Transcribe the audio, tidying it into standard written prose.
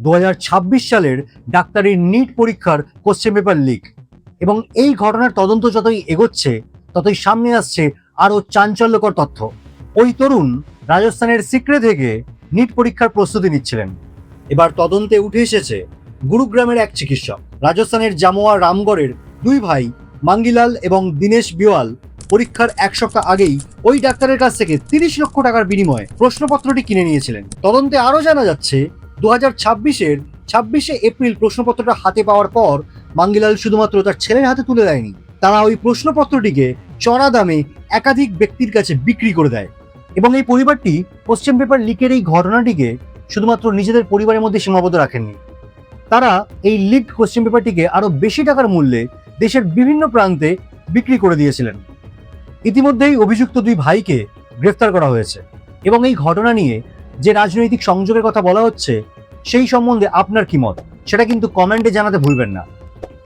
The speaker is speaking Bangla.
2026 সালের ডাক্তারির নিট পরীক্ষার কোশ্চেন পেপার লিক। এবং এই ঘটনার তদন্ত যতই এগোচ্ছে ততই সামনে আসছে আরও চাঞ্চল্যকর তথ্য। ওই তরুণ রাজস্থানের সিক্রে থেকে নিট পরীক্ষার প্রস্তুতি নিচ্ছিলেন। এবার তদন্তে উঠে এসেছে গুরুগ্রামের এক চিকিৎসক। রাজস্থানের জামোয়া রামগড়ের দুই ভাই মাঙ্গিলাল এবং দীনেশ বিওয়াল পরীক্ষার এক সপ্তাহ আগেই ওই ডাক্তারের কাছ থেকে 30 লক্ষ টাকার বিনিময়ে প্রশ্নপত্রটি কিনে নিয়েছিলেন। তদন্তে আরও জানা যাচ্ছে 2026-এর 26শে এপ্রিল প্রশ্নপত্রটা হাতে পাওয়ার পর মাঙ্গিলাল শুধুমাত্র তার ছেলের হাতে তুলে দেয়নি, তারা ওই প্রশ্নপত্রটিকে চড়া দামে একাধিক ব্যক্তির কাছে বিক্রি করে দেয়। এবং এই পরিবারটি কোশ্চেন পেপার লিকের এই ঘটনাটিকে শুধুমাত্র নিজেদের পরিবারের মধ্যে সীমাবদ্ধ রাখেননি, তারা এই লিকড কোশ্চেন পেপারটিকে আরো বেশি টাকার মূল্যে দেশের বিভিন্ন প্রান্তে বিক্রি করে দিয়েছিলেন। ইতিমধ্যেই অভিযুক্ত দুই ভাইকে গ্রেফতার করা হয়েছে। এবং এই ঘটনা নিয়ে যে রাজনৈতিক সংযোগের কথা বলা হচ্ছে সেই সম্বন্ধে আপনার কি মত সেটা কিন্তু কমেন্টে জানাতে ভুলবেন না।